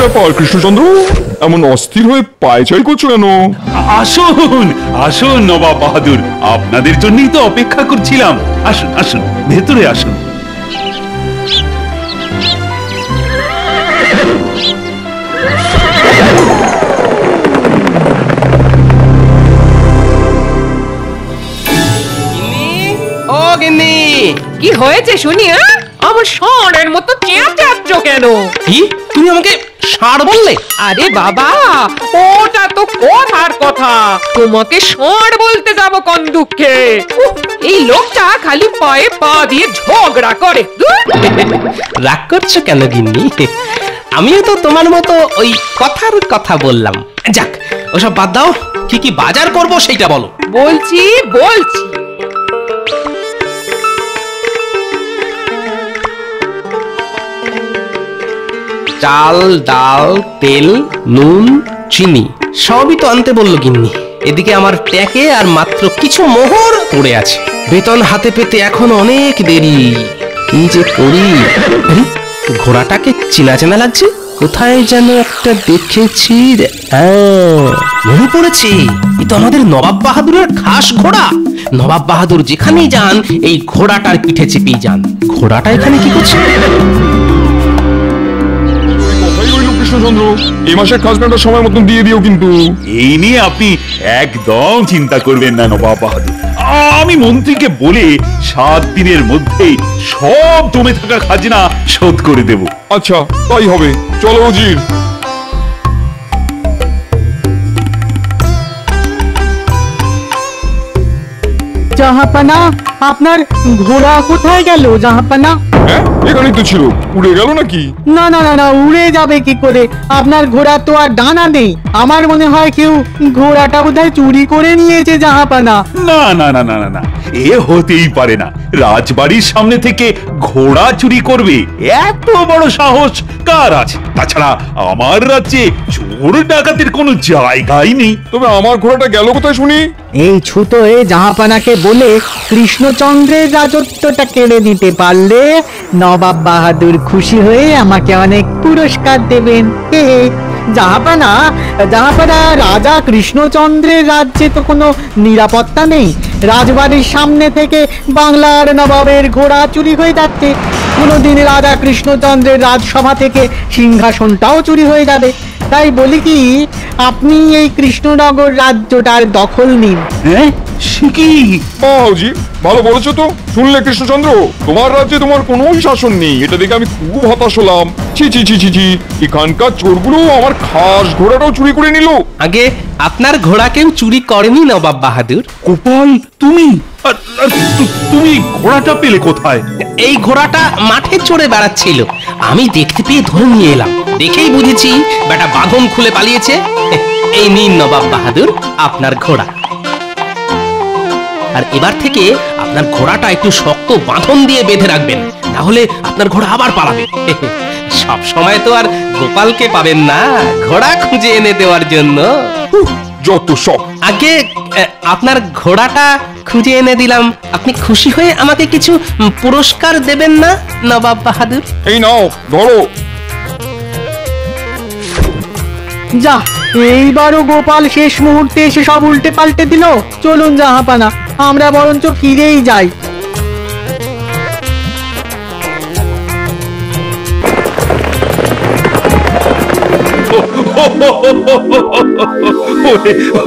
ব্যাপার কৃষ্ণচন্দ্র, এমন অস্থির হয়ে পায়চারি করছো কেন? আসুন আসুন নবাব বাহাদুর, আপনাদের জন্যই তো অপেক্ষা করছিলাম। আসুন আসুন, ভেতরে আসুন। কি হয়েছে শুনি? আমার ষাঁড়ের মতো চেঁচাচ্ছ কেন? কি তুমি আমাকে ষাঁড় বললে? আরে বাবা, ওটা তো কথার কথা। তোমাকে ষাঁড় বলতে যাব কোন দুঃখে? এই লোকটা খালি পায়ে পা দিয়ে ঝগড়া করে। রাগ করছো কেন গিন্নি? আমিও তো তোমার মতো ওই কথার কথা বললাম। যাক, ওসব বাদ দাও, কি কি বাজার করব সেইটা বলো। বলছি বলছি চাল, ডাল, তেল, নুন, চিনি সবই তো আনতে বললো গিন্নি। এদিকে আমার ট্যাকে আর মাত্র কিছু মোহর পড়ে আছে। বেতন হাতে পেতে এখন অনেক দেরি। কি যে করি? আরে, ঘোড়াটাকে চেনা চেনা লাগছে। কোথায় যেন একটা দেখেছি। মনে পড়েছে, এই তো আমাদের নবাব বাহাদুরের খাস ঘোড়া। নবাব বাহাদুর যেখানেই যান এই ঘোড়াটার পিঠে চেপেই যান। ঘোড়াটা এখানে কি করছে? কৃষ্ণচন্দ্র, এই মাসের খাজনাটা সময় মতন দিয়ে দিও কিন্তু। এই নিয়ে আপনি একদম চিন্তা করবেন না নবাব বাহাদুর। আমি মন্ত্রীকে বলে 7 দিনের মধ্যেই সব জমে থাকা খাজনা শোধ করে দেব। আচ্ছা, তাই হবে। চলো উজির। জাহাপানা, আপনার ঘোড়া কোথায় গেল জাহাপানা? হ্যাঁ, এখানেই তো ছিল। উড়ে গেল নাকি? না না না না, উড়ে যাবে কি করে? আপনার ঘোড়া তো আর ডানা নেই। আমার মনে হয় কেউ ঘোড়াটা বোধহয় চুরি করে নিয়েছে জাহাপানা। না না না না না না, এ হতেই পারে না। রাজবাড়ির সামনে থেকে ঘোড়া চুরি করবে এত বড় সাহস কার আছে? তাছাড়া আমার রাজ্যে চোর ডাকাতের কোনো জায়গাই নেই। তবে আমার ঘোড়াটা গেল কোথায় শুনি? এই ছুতো এ জাহাপানাকে বলে কৃষ্ণচন্দ্রের রাজত্বটা কেড়ে নিতে পারলে নবাব বাহাদুর খুশি হয়ে আমাকে অনেক পুরস্কার দেবেন। জাহাপানা, জাহাপানা, রাজা কৃষ্ণচন্দ্রের রাজ্যে তো কোনো নিরাপত্তা নেই। রাজবাড়ির সামনে থেকে বাংলার নবাবের ঘোড়া চুরি হয়ে যাচ্ছে। কোনোদিন রাজা কৃষ্ণচন্দ্রের রাজসভা থেকে সিংহাসনটাও চুরি হয়ে যাবে। তাই বলি কি, আপনি এই কৃষ্ণনগর রাজ্যটার দখল নিন। হ্যাঁ, সে কি? উজির, ভালো বলেছো তো। শুনলে কৃষ্ণচন্দ্র, তোমার রাজ্যে তোমার কোনো শাসন নেই। এটা দেখে আমি খুব হতাশ হলাম। ছি ছি ছি ছি ছি, এখানকার চোরগুলো আমার খাস ঘোড়াটাও চুরি করে নিল। আগে আপনার ঘোড়া কেউ চুরি করেনি নবাব বাহাদুর। গোপাল, তুমি তুমি ঘোড়াটা পেলে কোথায়? এই ঘোড়াটা মাঠে চড়ে বেড়াচ্ছিল, আমি দেখতে পেয়ে ধরে নিয়ে এলাম। দেখেই বুঝেছি বেটা বাঁধন খুলে পালিয়েছে। এই নিন নবাব বাহাদুর আপনার ঘোড়া। আর এবার থেকে আপনার ঘোড়াটা একটু শক্ত বাঁধন দিয়ে বেঁধে রাখবেন, না হলে আপনার ঘোড়া আবার পালাবে। সব সময় তো আর গোপালকে পাবেন না ঘোড়া খুঁজে এনে দেওয়ার জন্য। যত সব। আগে আপনার ঘোড়াটা খুঁজে এনে দিলাম, আপনি খুশি হয়ে আমাকে কিছু পুরস্কার দেবেন না নবাব বাহাদুর? এই নাও, ধরো। যা, এইবারও গোপাল শেষ মুহূর্তে এসে সব উল্টে পাল্টে দিল। চলুন জাহাপানা, আমরা বরঞ্চ ফিরেই যাই।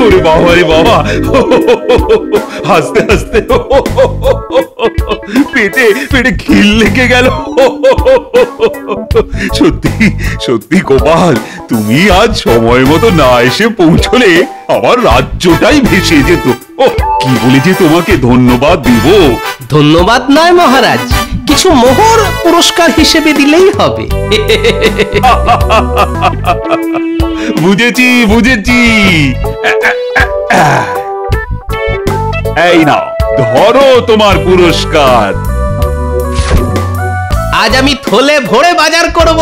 ওরে বাবা রে বাবা, হাসতে হাসতে পেটে পেটে খিল লেগে গেল। সত্যি সত্যি গোপাল, তুমি আজ সময় মতো না এসে পৌঁছলে আমার রাজ্যটাই ভেসে যেত। কি বলে যে তোমাকে ধন্যবাদ দিব। ধন্যবাদ নয় মহারাজ, কিছু মোহর পুরস্কার হিসেবে দিলেই হবে। বুঝেছি বুঝেছি। এই নাও, ধরো তোমার পুরস্কার। আজ আমি থলে ভরে বাজার করব।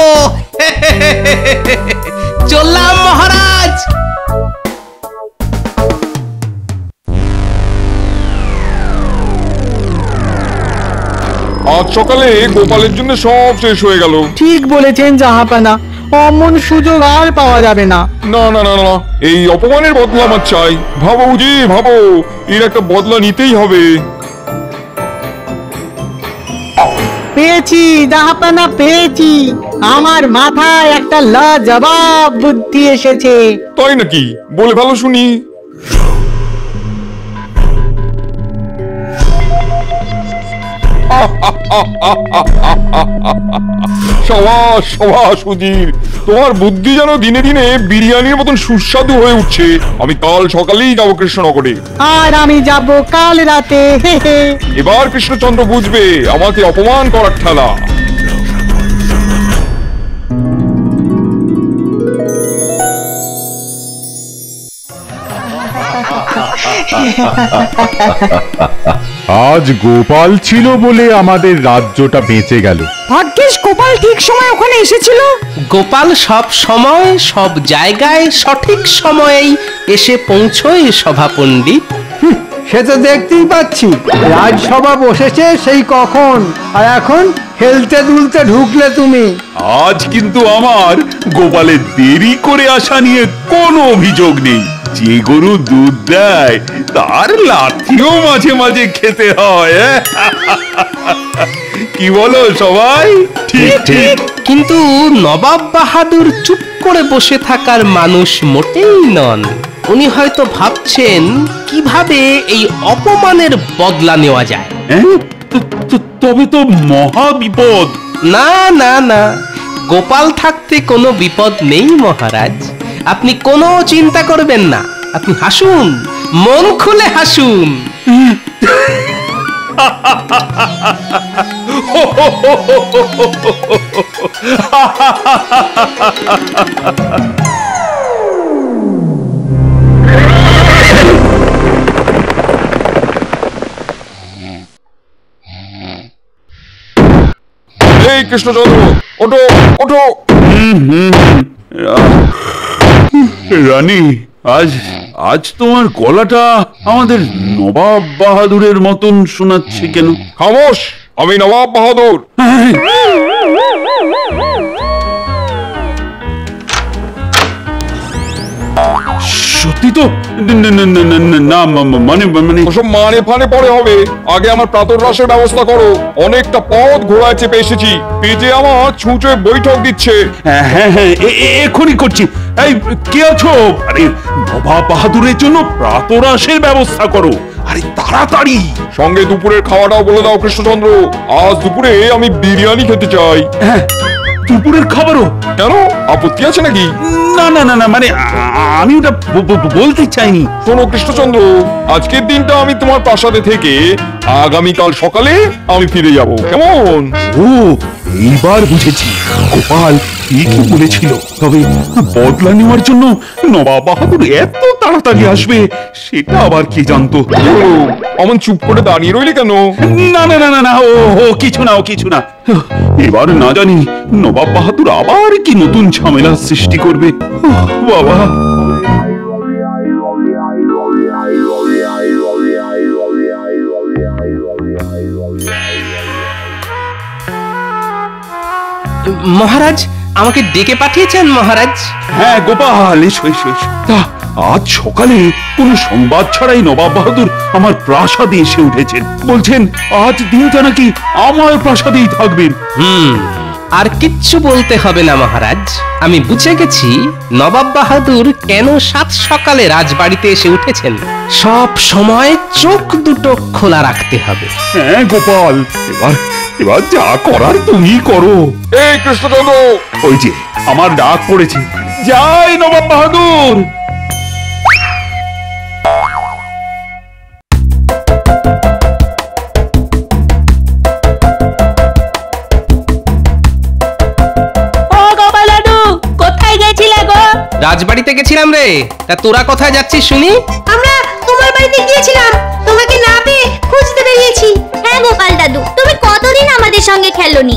চললাম মহারাজ। আজ সকালে গোপালের জন্য সব শেষ হয়ে গেল। ঠিক বলেছেন জাহাপানা, অমন সুযোগ আর পাওয়া যাবে না। না না না না, এই অপমানের বদলা আমার চাই। ভাবো বুঝি, ভাবো, এর একটা বদলা নিতেই হবে। পেয়েছি জাহাপানা, পেয়েছি। আমার মাথায় একটা লাজবাব বুদ্ধি এসেছে। তাই নাকি? বলে ভালো শুনি। সাবাস সাবাস উজির, তোমার বুদ্ধি যেন দিনে দিনে বিরিয়ানির মতন সুস্বাদু হয়ে উঠছে। আমি কাল সকালেই যাবো কৃষ্ণনগরে। আর আমি যাব কাল রাতে। হে হে। এবার কৃষ্ণচন্দ্র বুঝবে আমাকে অপমান করার ঠেলা। আজ গোপাল ছিল বলে আমাদের রাজ্যটা বেঁচে গেল। ভাগ্যিস গোপাল ঠিক সময় ওখানে এসেছিল। গোপাল সব সময় সব জায়গায় সঠিক সময়েই এসে পৌঁছয় সভা পণ্ডিত। সে তো দেখতেই পাচ্ছি, রাজসভা বসেছে সেই কখন, আর এখন খেলতে দুলতে ঢুকলে তুমি। আজ কিন্তু আমার গোপালের দেরি করে আসা নিয়ে কোনো অভিযোগ নেই। যে গরু দুধ দেয় তার লাঠিও মাঝে মাঝে খেতে হয়। কি বলো সবাই? ঠিক ঠিক। কিন্তু নবাব বাহাদুর চুপ করে বসে থাকার মানুষ মোটেই নন। উনি হয়তো ভাবছেন কিভাবে এই অপমানের বদলা নেওয়া যায়। হ্যাঁ? তবে তো মহা বিপদ। না না না, গোপাল থাকতে কোনো বিপদ নেই মহারাজ। আপনি কোনো চিন্তা করবেন না। আপনি হাসুন, মন খুলে হাসুন। এই কৃষ্ণচন্দ্র, ওঠো ওঠো। রানী, আজ আজ তোমার গলাটা আমাদের নবাব বাহাদুরের মতন শোনাচ্ছে কেন? খামোশ, আমি নবাব বাহাদুর। সত্যি তো? না মানে মানে ওসব মানে ফানে পরে হবে। আগে আমার প্রাতরাশের ব্যবস্থা করো। অনেকটা পথ ঘোড়ায় চেপে এসেছি, পেটে আমার ছুঁচোয় বৈঠক দিচ্ছে। হ্যাঁ হ্যাঁ হ্যাঁ, এখনই করছি। এই কে আছো? আরে নবাব বাহাদুরের জন্য প্রাতরাশের ব্যবস্থা করো। আরে তাড়াতাড়ি। সঙ্গে দুপুরের খাওয়াটাও বলে দাও কৃষ্ণচন্দ্র। আজ দুপুরে আমি বিরিয়ানি খেতে চাই। হ্যাঁ, দুপুরের খাবারও? কেন, আপত্তি আছে নাকি? না না না না, মানে আমি ওটা বলতে চাইনি। শোনো কৃষ্ণচন্দ্র, আজকের দিনটা আমি তোমার প্রাসাদে থেকে আগামীকাল সকালে আমি ফিরে যাব, কেমন? ও, এইবার বুঝেছি। গোপাল ঠিকই বলেছিল। তবে বদলা নেওয়ার জন্য নবাব বাহাদুর এত তাড়াতাড়ি আসবে সেটা আবার কে জানতো? অমন চুপ করে দাঁড়িয়ে রইলে কেন? না না না না না, ও কিছু না, ও কিছু না। এবার না জানি নবাব বাহাদুর আবার কি নতুন ঝামেলার সৃষ্টি করবে। বাবা। মহারাজ, আমাকে ডেকে পাঠিয়েছেন মহারাজ? হ্যাঁ গোপাল, এসো এসো এসো। তা আজ সকালে কোনো সংবাদ ছাড়াই নবাব বাহাদুর আমার প্রাসাদে এসে উঠেছেন। বলছেন আজ দিনটা নাকি আমার প্রাসাদেই থাকবেন। আর কিচ্ছু বলতে হবে না মহারাজ। আমি বুঝে গেছি নবাব বাহাদুর কেন সাত সকালে রাজবাড়িতে এসে উঠেছেন। সব সময় চোখ দুটো খোলা রাখতে হবে। হ্যাঁ গোপাল, এবার এবার যা করার তুমি করো। এই কৃষ্ণচন্দ্র, ওই যে আমার ডাক পড়েছে। জয় নবাব বাহাদুর। রাজবাড়িতে গেছিলাম রে। তা তোরা কোথায় যাচ্ছিস শুনি? আমরা তোমার বাড়িতে গিয়েছিলাম, তোমাকে না পেয়ে খুঁজতে বেরিয়েছি। হ্যাঁ গোপাল দাদু, তুমি কতদিন আমাদের সঙ্গে খেলোনি?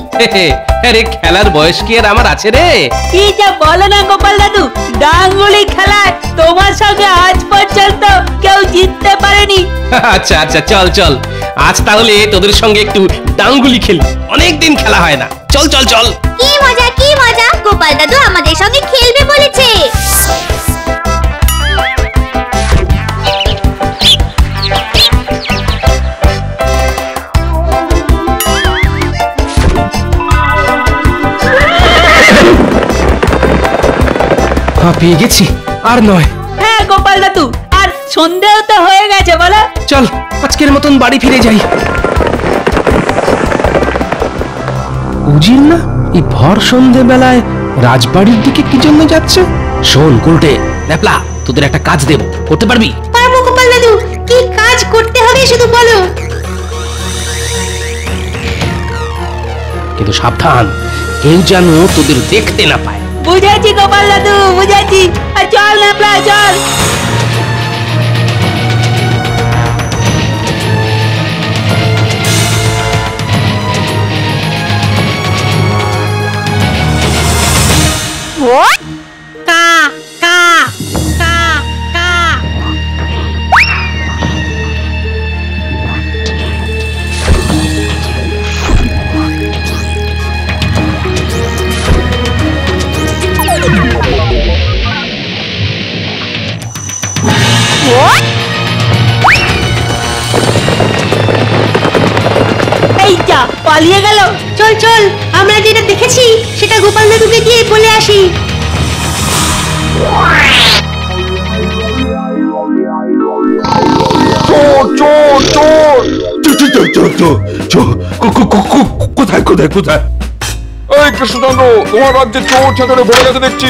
আরে খেলার বয়স কি আর আমার আছে রে? কি যা বলো না গোপাল দাদু, ডাঙ্গুলি খেলায় তোমার সঙ্গে আজ পর্যন্ত কেউ জিততে পারেনি। আচ্ছা আচ্ছা, চল চল, আজ তাহলে তোদের সঙ্গে একটু ডাঙ্গুলি খেলি। অনেকদিন খেলা হয় না। চল চল চল। কি মজা কি মজা। গোপাল দাদু আমাদের সঙ্গে খেলবে বলেছে। পেয়ে গেছি, আর নয়। হ্যাঁ গোপাল দাদু, আর সন্দেহ তো হয়ে গেছে বলো। চল আজকের মতন বাড়ি ফিরে যাই। উজির না এই ভর সন্ধে বেলায় রাজবাড়ির দিকে কি জন্য যাচ্ছে? শোন গুলটে, ন্যাপলা, তোদের একটা কাজ দেব, করতে পারবি? পারবো গোপাল দাদু, কি কাজ করতে হবে শুধু বলো। কিন্তু সাবধান, কেউ যেন তোদের দেখতে না পায়। বুঝেছি গোপাল দাদু, বুঝেছি। আর চল ন্যাপলা, চল। কা কা কা কা। এই যা, পালিয়ে গেল। চল চল, আমরা যেটা দেখেছি সেটা গোপাল দাদুকে গিয়ে বলে আসি। চোর চোর চোর! কোথায় কোথায় কোথায়? এই কৃষ্ণচন্দ্র, তোমার রাজ্যে চোর ছাচরে ভরে গেছে দেখছি।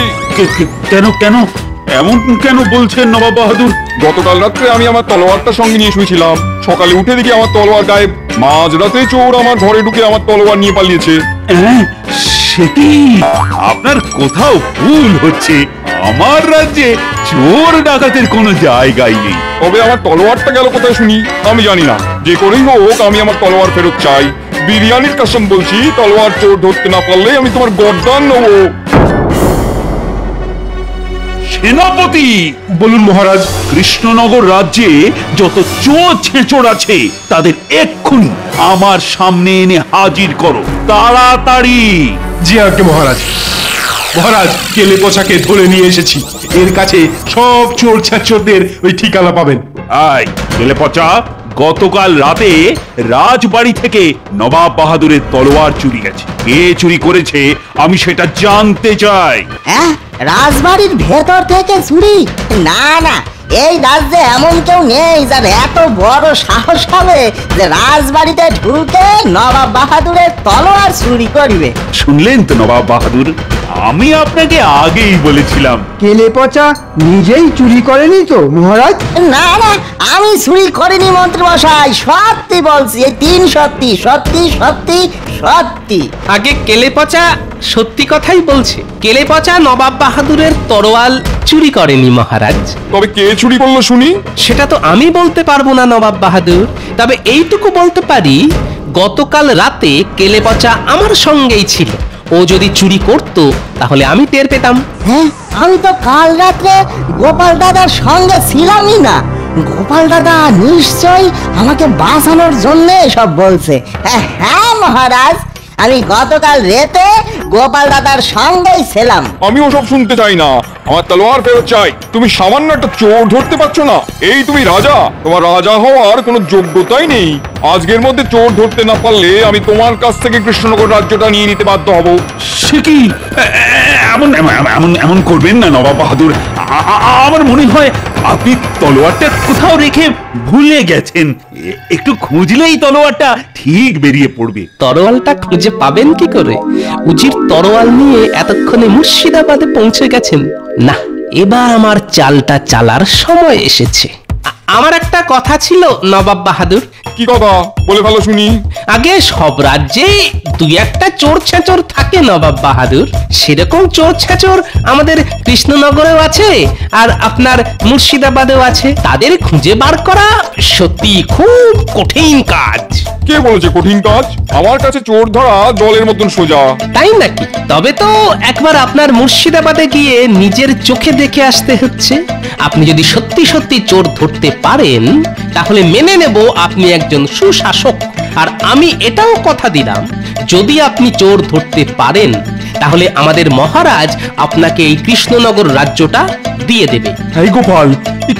কেন কেন এমন কেন বলছেন নবাব বাহাদুর? গতকাল রাত্রে আমি আমার তলোয়ারটা সঙ্গে নিয়ে শুয়েছিলাম, সকালে উঠে দেখি আমার তলোয়ার গায়েব। মাঝরাতে চোর আমার ঘরে ঢুকে আমার তলোয়ার নিয়ে পালিয়েছে। সে কি? আপনার কোথাও ভুল হচ্ছে। আমার রাজ্যে চোর ডাকাতের কোনো জায়গাই নেই। তবে আমার তলোয়ারটা গেল কোথায় শুনি? আমি জানি না। যে করেই হোক আমি আমার তলোয়ার ফেরত চাই। বিরিয়ানির কসম বলছি, তলোয়ার চোর ধরতে না পারলে আমি তোমার গর্দান নেবো। সেনাপতি! বলুন মহারাজ। কৃষ্ণনগর রাজ্যে যত চোর ছেঁচড় আছে তাদের এক্ষুনি আমার সামনে এনে হাজির করো, তাড়াতাড়ি। জি আজ্ঞে মহারাজ। মহারাজ, কেলে পচাকে ধরে নিয়ে এসেছি। এর কাছে সব চোর ছাচরদের ওই ঠিকানা পাবেন। আয় গেলে পচা, গতকাল রাতে রাজবাড়ি থেকে নবাব বাহাদুরের তলোয়ার চুরি গেছে। কে চুরি করেছে আমি সেটা জানতে চাই। হ্যাঁ, রাজবাড়ির ভেতর থেকে চুরি? না না, এই রাজ্যে এমন কেউ নেই যার এত বড় সাহস হবে যে রাজবাড়িতে ঢুকে নবাব বাহাদুরের তলোয়ার চুরি করবে। শুনলেন তো নবাব বাহাদুর, আমি আপনাকে আগেই বলেছিলাম। কেলে পচা নিজেই চুরি করেনি তো মহারাজ? না না, আমি চুরি করিনি মন্ত্রীমশাই, সত্যি বলছি। এই 3 সত্যি সত্যি সত্যি সত্যি। আগে কেলে পচা সত্যি কথাই বলছে। কেলে পচা নবাব বাহাদুরের তরোয়াল চুরি করেনি মহারাজ। তবে কে চুরি করলো শুনি? সেটা তো আমি বলতে পারবো না নবাব বাহাদুর, তবে এইটুকু বলতে পারি, গতকাল রাতে কেলে পচা আমার সঙ্গেই ছিল। ও যদি চুরি করত তাহলে আমি টের পেতাম। হ্যাঁ, আমি তো কাল রাত্রে গোপাল দাদার সঙ্গে ছিলামই না। গোপাল দাদা নিশ্চয়ই আমাকে বাঁচানোর জন্য সব বলছে। হ্যাঁ মহারাজ, আমি গতকাল রাতে গোপাল দাদার সঙ্গেই ছিলাম। আমি ওসব শুনতে চাই না, আমার তলোয়ার ফেরত চাই। তুমি সামান্য একটা চোর ধরতে পারছো না? এই তুমি রাজা? তোমার রাজা হওয়ার কোনো যোগ্যতাই নেই। আজকের মধ্যে চোর ধরতে না পারলে আমি তোমার কাছ থেকে কৃষ্ণনগর রাজ্যটা নিয়ে নিতে বাধ্য হব। সে কি? এমন এমন এমন করবেন না নবাব বাহাদুর। আমার মনে হয় আপনি তলোয়ারটা কোথাও রেখে ভুলে গেছেন। একটু খুঁজলেই তলোয়ারটা ঠিক বেরিয়ে পড়বে। তরোয়ালটা খুঁজে পাবেন কি করে? উজির তরোয়াল নিয়ে এতক্ষণে মুর্শিদাবাদে পৌঁছে গেছেন। না, এবার আমার চালটা চালার সময় এসেছে। আমার একটা কথা ছিল নবাব বাহাদুর। কি কথা? বলে ভালো শুনি। আগে সব রাজ্যে দুই একটা চোর ছেচর থাকে নবাব বাহাদুর। সেরকম চোর ছেচর আমাদের কৃষ্ণনগরেও আছে, আর আপনার মুর্শিদাবাদেও আছে। তাদের খুঁজে বার করা সত্যি খুব কঠিন কাজ। কে বলেছে কঠিন কাজ? আমার কাছে চোর ধরা জলের মতন সোজা। তাই নাকি? তবে তো একবার আপনার মুর্শিদাবাদে গিয়ে নিজের চোখে দেখে আসতে হচ্ছে। আপনি যদি সত্যি সত্যি চোর ধরতে পারেন তাহলে মেনে নেব আপনি একজন সুশাসক। আর আমি এটাও কথা দিলাম, যদি আপনি চোর ধরতে পারেন তাহলে আমাদের মহারাজ আপনাকে এই কৃষ্ণনগর রাজ্যটা দিয়ে দেবে। এই গোপাল, কি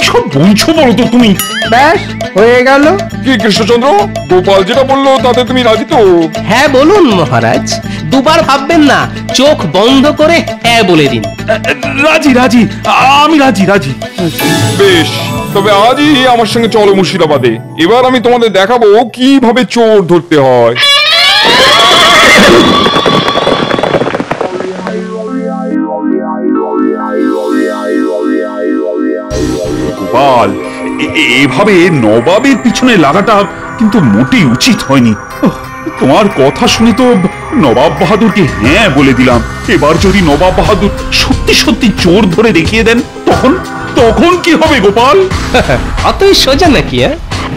সব বলছো বলো তো তুমি? ব্যাস হয়ে গেল। কি কৃষ্ণচন্দ্র, গোপাল যেটা বললো তাতে তুমি রাজি তো? হ্যাঁ বলুন মহারাজ, দুবার ভাববেন না, চোখ বন্ধ করে হ্যাঁ বলে দিন। রাজি রাজি, আমি রাজি রাজি। বেশ, তবে আজই আমার সঙ্গে চলো মুর্শিদাবাদে। এবার আমি তোমাদের দেখাবো কিভাবে চোর ধরতে হয়। গোপাল, এভাবে নবাবের পিছনে লাগাটা কিন্তু মোটেই উচিত হয়নি। তোমার কথা শুনে তো নবাব বাহাদুরকে হ্যাঁ বলে দিলাম। এবার যদি নবাব বাহাদুর সত্যি সত্যি চোর ধরে দেখিয়ে দেন, তখন কি হবে গোপাল? অতই সোজা নাকি?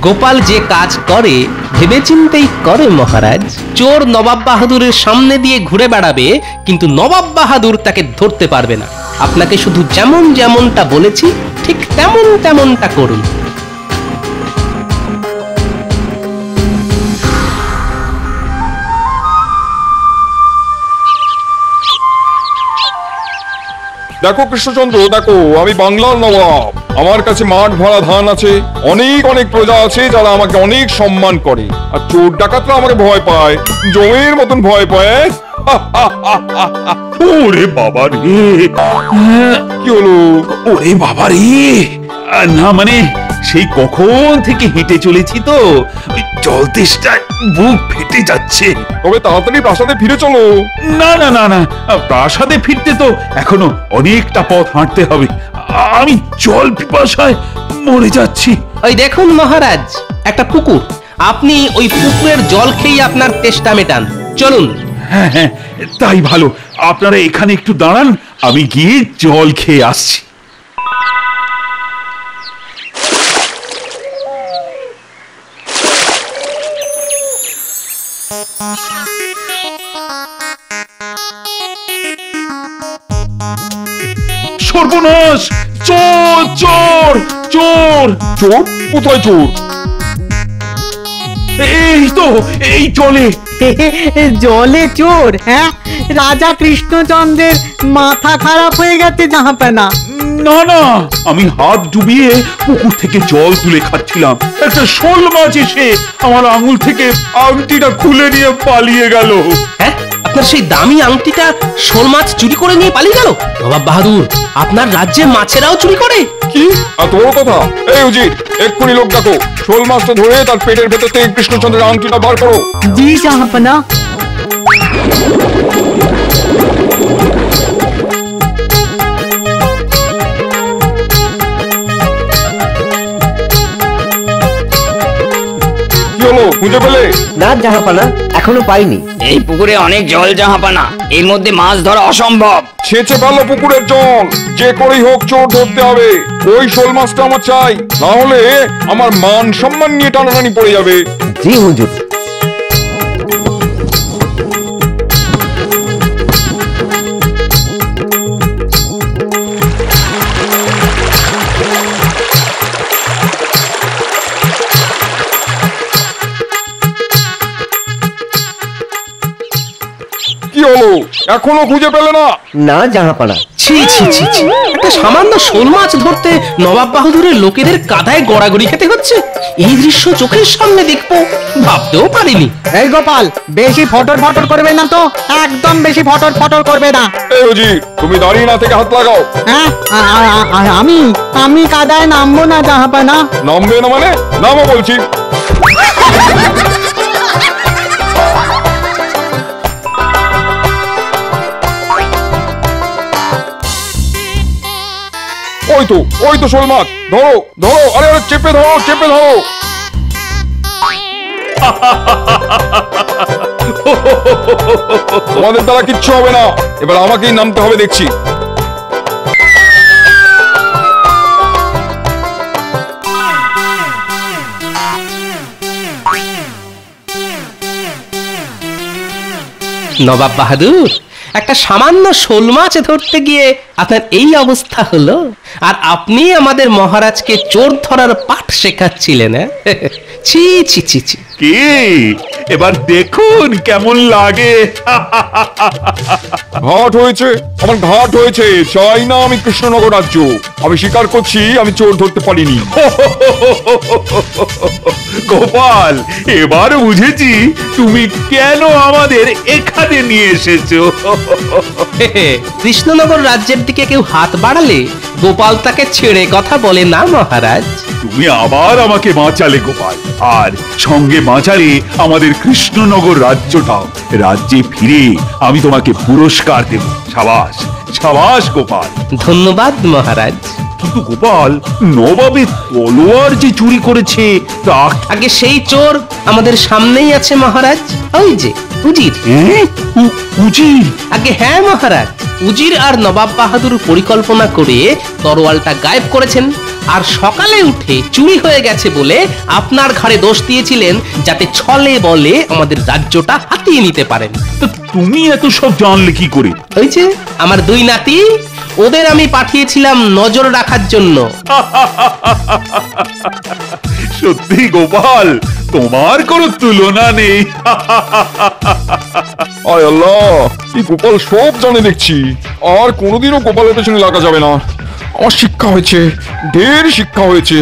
গোপাল যে কাজ করে ভেবেচিন্তেই করে মহারাজ। চোর নবাব বাহাদুরের সামনে দিয়ে ঘুরে বেড়াবে, কিন্তু নবাব বাহাদুর তাকে ধরতে পারবে না। আপনাকে শুধু যেমনটা বলেছি ঠিক তেমনটা করুন। দেখো কৃষ্ণচন্দ্র, দেখো আমি বাংলার নবাব। আমার কাছে মাঠ ভরা ধান আছে, অনেক অনেক প্রজা আছে যারা আমাকে অনেক সম্মান করে। আর চোর ডাকাতরা আমাকে ভয় পায়, জমের মতন ভয় পায়। ওরে বাবা রে! কি হলো? ওরে বাবা রে! না মানে সেই কখন থেকে হেঁটে চলেছি তো, ওই জল তেষ্টায় বুক ফেটে যাচ্ছে। তবে তাড়াতাড়ি প্রাসাদে ফিরে চলো। না না না না, প্রাসাদে ফিরতে তো এখনো অনেকটা পথ হাঁটতে হবে। আমি জল পিপাসায় মরে যাচ্ছি। ওই দেখুন মহারাজ, একটা পুকুর। আপনি ওই পুকুরের জল খেয়ে আপনার তেষ্টা মেটান। চলুন। হ্যাঁ হ্যাঁ, তাই ভালো। আপনারা এখানে একটু দাঁড়ান, আমি গিয়ে জল খেয়ে আসছি। সর্বনাশ! চোর চোর চোর! চোর? কোথায় চোর? এই তো, এই জলে। জলে চোর? হ্যাঁ, রাজা কৃষ্ণচন্দ্রের মাথা খারাপ হয়ে গেছে জাহাপানা। না না, আমি হাত ডুবিয়ে পুকুর থেকে জল তুলে খাচ্ছিলাম, একটা শোল মাছ এসে আমার আঙুল থেকে আংটিটা খুলে নিয়ে পালিয়ে গেল। হ্যাঁ, আপনার সেই দামি আংটিটা শোল মাছ চুরি করে নিয়ে পালিয়ে গেল? নবাব বাহাদুর, আপনার রাজ্যে মাছেরাও চুরি করে? কি এত বড় কথা? এই উজির, এক্ষুনি লোক ডাকো, শোল মাছটা ধরে তার পেটের ভেতর থেকে কৃষ্ণচন্দ্রের আংটিটা বার করো। জি জাহাপানা। কি হলো, খুঁজে পেলে? না জাহাপানা, এখনো পাইনি। এই পুকুরে অনেক জল জাহাপানা, এর মধ্যে মাছ ধরা অসম্ভব। ছেঁচে ফেলো পুকুরের জল, যে করেই হোক চোর ধরতে হবে। ওই শোল মাছটা আমার চাই, না হলে আমার মান সম্মান নিয়ে টানাটানি পড়ে যাবে। জি হুজুর। কি হলো, এখনো খুঁজে পেলে না? না জাহাপানা। ছি ছি ছি ছি, একটা সামান্য শোল মাছ ধরতে নবাব বাহাদুরের লোকেদের কাদায় গড়াগড়ি খেতে হচ্ছে। এই দৃশ্য চোখের সামনে দেখবো ভাবতেও পারিনি। এই গোপাল, বেশি ফটর ফটর করবে না তো, একদম বেশি ফটর ফটর করবে না। এই উজির, তুমি দাঁড়িয়ে না থেকে হাত লাগাও। হ্যাঁ, আমি কাদায় নামবো না জাহাপানা। নামবে না মানে? নামো বলছি। ওই তো শোল মাছ, ধরো ধরো, আরে আরে চেপে ধরো, চেপে ধরো। তোমাদের দ্বারা কিচ্ছু হবে না, এবার আমাকেই নামতে হবে দেখছি। নবাব বাহাদুর, একটা সামান্য শোল মাছ ধরতে গিয়ে আপনার এই অবস্থা হলো, আর আপনি আমাদের মহারাজকে চোর ধরার পাঠ শেখাচ্ছিলেন। ছি ছি ছি ছি। কে এবার দেখুন কেমন লাগে। ঘাট হয়েছে, আমার ঘাট হয়েছে। চাই না আমি কৃষ্ণনগর রাজ্য। আমি স্বীকার করছি আমি চোর ধরতে পারিনি। গোপাল, এবার বুঝেছি তুমি কেন আমাদের এখানে নিয়ে এসেছো। কৃষ্ণনগর রাজ্যের দিকে কেউ হাত বাড়ালে গোপাল তাকে ছেড়ে কথা বলে না মহারাজ। তুমি আবার আমাকে বাঁচালে গোপাল, আর সঙ্গে বাঁচালে আমাদের কৃষ্ণনগর রাজ্যটাও। রাজ্যে ফিরে আমি তোমাকে পুরস্কার দেব। সাবাস সাবাস গোপাল। ধন্যবাদ মহারাজ। কিন্তু গোপাল, নবাবের তলোয়ার যে চুরি করেছে তা আগে সেই চোর আমাদের সামনেই আছে মহারাজ, ওই যে উজির। উজির? আগে হ্যাঁ মহারাজ, উজির আর নবাব বাহাদুর পরিকল্পনা করে তরোয়ালটা গায়েব করেছেন, আর সকালে উঠে চুরি হয়ে গেছে বলে আপনার ঘাড়ে দোষ দিয়েছিলেন, যাতে ছলে বলে আমাদের রাজ্যটা হাতিয়ে নিতে পারেন। তো তুমি এত সব জানলে কি করে? ওই যে আমার দুই নাতি, ওদের আমি পাঠিয়েছিলাম নজর রাখার জন্য। সত্যি গোপাল, তোমার কোনো তুলনা নেই। আয় আল্লাহ, এই গোপাল সব জানে দেখছি। আর কোনোদিনও গোপালের পেছনে লাগা যাবে না। আমার শিক্ষা হয়েছে, ঢের শিক্ষা হয়েছে।